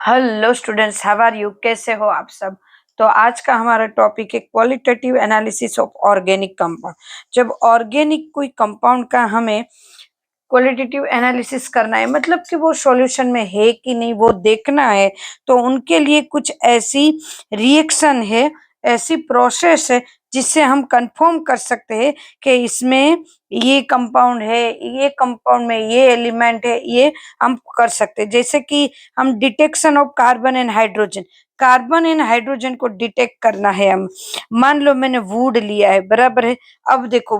Hello students, how are you? कैसे हो आप सब? तो आज का हमारा टॉपिक है qualitative analysis of organic compound. जब ऑर्गेनिक कोई कंपाउंड का हमें क्वालिटेटिव एनालिसिस करना है, मतलब कि वो सॉल्यूशन में है कि नहीं वो देखना है, तो उनके लिए कुछ ऐसी रिएक्शन है, ऐसी प्रोसेस है जिससे हम कंफर्म कर सकते हैं कि इसमें ये कंपाउंड है, ये कंपाउंड में ये एलिमेंट है, ये हम कर सकते हैं। जैसे कि हम detection of carbon and hydrogen, carbon and hydrogen को डिटेक्ट करना है। हम मान लो मैंने वुड लिया है, बराबर है। अब देखो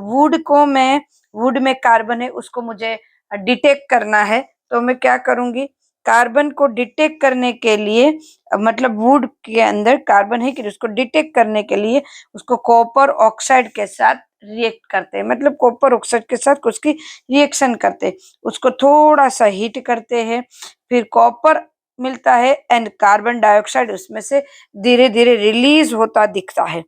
वुड में कार्बन है, उसको मुझे डिटेक्ट करना है, तो मैं क्या करूंगी? कार्बन को डिटेक्ट करने के लिए, मतलब वुड के अंदर कार्बन है कि उसको डिटेक्ट करने के लिए उसको कॉपर ऑक्साइड के साथ रिएक्ट करते हैं, मतलब कॉपर ऑक्साइड के साथ उसकी रिएक्शन करते हैं, उसको थोड़ा सा हीट करते हैं, फिर कॉपर मिलता है एंड कार्बन डाइऑक्साइड उसमें से धीरे धीरे रिलीज होता दिखता है,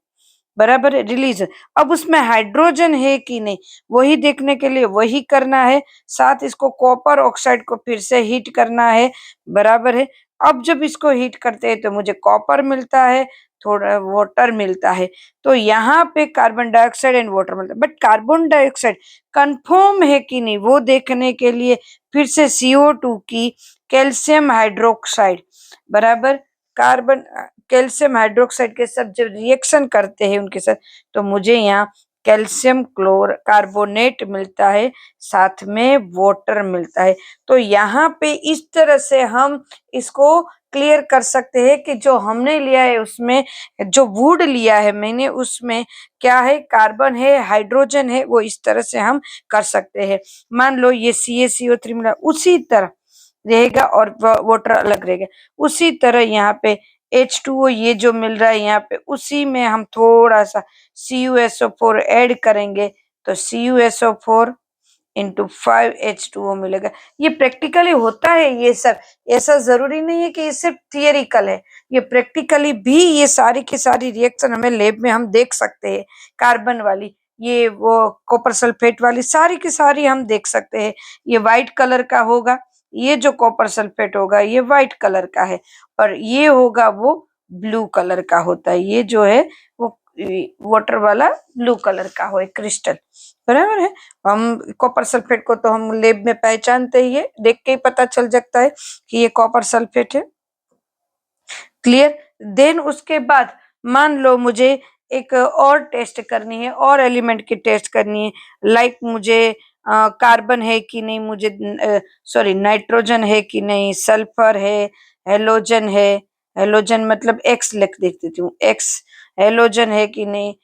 बराबर है, रिलीज। अब उसमें हाइड्रोजन है कि नहीं वही देखने के लिए वही करना है, साथ इसको कॉपर ऑक्साइड को फिर से हीट करना है, बराबर है। अब जब इसको हीट करते हैं तो मुझे कॉपर मिलता है, थोड़ा वाटर मिलता है, तो यहाँ पे कार्बन डाइऑक्साइड एंड वाटर मिलता है। बट कार्बन डाइऑक्साइड कंफर्म है कि नहीं वो देखने के लिए फिर से CO2 की कैल्शियम हाइड्रोक्साइड, बराबर, कार्बन कैल्शियम हाइड्रोक्साइड के साथ जब रिएक्शन करते हैं उनके साथ, तो मुझे यहाँ कैल्शियम क्लोर कार्बोनेट मिलता है, साथ में वाटर मिलता है। तो यहाँ पे इस तरह से हम इसको क्लियर कर सकते हैं कि जो हमने लिया है उसमें, जो वुड लिया है मैंने, उसमें क्या है? कार्बन है, हाइड्रोजन है, वो इस तरह से हम कर सकते हैं। मान लो ये CaCO3 मिला, उसी तरह रहेगा और वाटर अलग रहेगा। उसी तरह यहाँ पे H2O ये जो मिल रहा है यहाँ पे, उसी में हम थोड़ा सा CuSO4 ऐड करेंगे, तो CuSO4 इंटू 5H2O मिलेगा। ये प्रैक्टिकली होता है ये सब, ऐसा जरूरी नहीं है कि ये सिर्फ थियरिकल है, ये प्रैक्टिकली भी ये सारी की सारी रिएक्शन हमें लैब में हम देख सकते हैं। कार्बन वाली, ये वो कॉपर सल्फेट वाली, सारी की सारी हम देख सकते हैं। ये व्हाइट कलर का होगा, ये जो कॉपर सल्फेट होगा ये व्हाइट कलर का है, और ये होगा वो ब्लू कलर का होता है, ये जो है वो वाटर वाला ब्लू कलर का हो, क्रिस्टल, बराबर है। हम कॉपर सल्फेट को तो हम लैब में पहचानते ही है, देख के ही पता चल जाता है कि ये कॉपर सल्फेट है। क्लियर? देन उसके बाद मान लो मुझे एक और टेस्ट करनी है, और एलिमेंट की टेस्ट करनी है, लाइक मुझे कार्बन है कि नहीं, मुझे सॉरी नाइट्रोजन है कि नहीं, सल्फर है, हेलोजन है, हेलोजन मतलब एक्स लिख देती हूँ, एक्स हेलोजन है कि नहीं,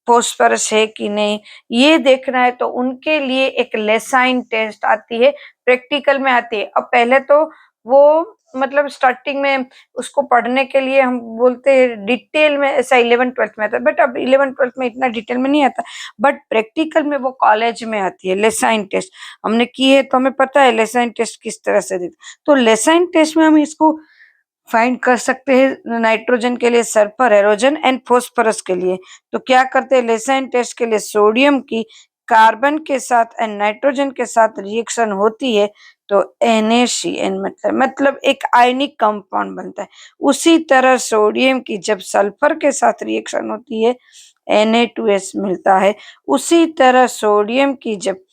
फॉस्फोरस है कि नहीं, ये देखना है। तो उनके लिए एक लेसाइन टेस्ट आती है, प्रैक्टिकल में आती है। अब पहले तो वो मतलब स्टार्टिंग में उसको पढ़ने के लिए हम बोलते हैं डिटेल में, ऐसा 11th-12th में आता है, बट अब 11th-12th में इतना डिटेल में नहीं आता, बट प्रैक्टिकल में वो कॉलेज में आती है। लेसाइन टेस्ट हमने की है तो हमें पता है लेसाइन टेस्ट किस तरह से देते। तो लेसाइन टेस्ट में हम इसको फाइंड कर सकते हैं, नाइट्रोजन के लिए सल्फर, हेलोजन एंड फॉस्फोरस के लिए। तो क्या करते हैं, लेसाइन टेस्ट के लिए सोडियम की कार्बन के साथ एंड नाइट्रोजन के साथ रिएक्शन होती है, तो NaCN मतलब एक आयनिक कंपाउंड बनता है। उसी तरह सोडियम की जब सल्फर के साथ रिएक्शन होती है Na2S मिलता है। उसी तरह सोडियम की जब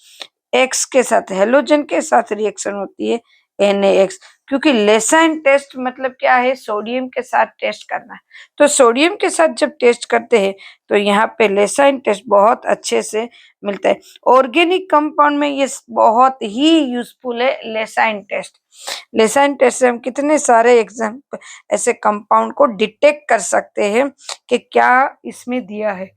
एक्स के साथ हेलोजन के साथ रिएक्शन होती है NaX। क्योंकि लेसाइन टेस्ट मतलब क्या है, सोडियम के साथ टेस्ट करना है, तो सोडियम के साथ जब टेस्ट करते हैं तो यहाँ पे लेसाइन टेस्ट बहुत अच्छे से मिलता है। ऑर्गेनिक कंपाउंड में ये बहुत ही यूजफुल है लेसाइन टेस्ट। लेसाइन टेस्ट से हम कितने सारे एग्जाम्पल ऐसे कंपाउंड को डिटेक्ट कर सकते हैं कि क्या इसमें दिया है।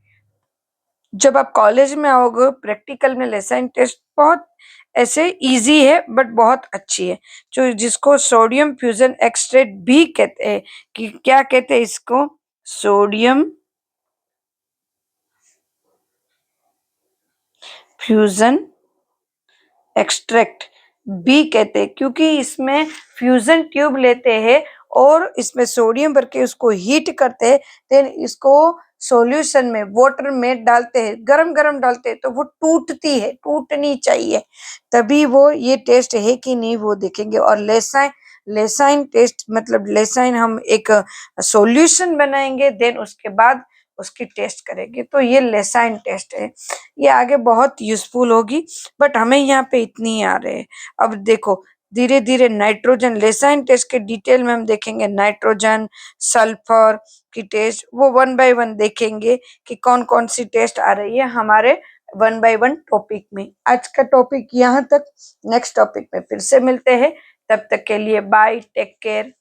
जब आप कॉलेज में आओगे प्रैक्टिकल में लेसाइन टेस्ट बहुत ऐसे इजी है, बट बहुत अच्छी है, जो जिसको सोडियम फ्यूजन एक्सट्रैक्ट भी कहते हैं। कि क्या कहते हैं इसको? सोडियम फ्यूजन एक्सट्रैक्ट भी कहते हैं, क्योंकि इसमें फ्यूजन ट्यूब लेते हैं और इसमें सोडियम भर के उसको हीट करते हैं, देन इसको सॉल्यूशन में वाटर में डालते हैं, गरम गरम डालते हैं, तो वो टूटती है, टूटनी चाहिए, तभी वो ये टेस्ट है कि नहीं वो देखेंगे। और लेसाइन लेसाइन टेस्ट मतलब लेसाइन हम एक सॉल्यूशन बनाएंगे, देन उसके बाद उसकी टेस्ट करेंगे। तो ये लेसाइन टेस्ट है, ये आगे बहुत यूजफुल होगी, बट हमें यहाँ पे इतनी ही आ रहे हैं। अब देखो धीरे धीरे नाइट्रोजन लेसाइन टेस्ट के डिटेल में हम देखेंगे, नाइट्रोजन सल्फर की टेस्ट वो 1 बाय 1 देखेंगे कि कौन कौन सी टेस्ट आ रही है हमारे 1 बाय 1 टॉपिक में। आज का टॉपिक यहाँ तक, नेक्स्ट टॉपिक में फिर से मिलते हैं, तब तक के लिए बाय, टेक केयर।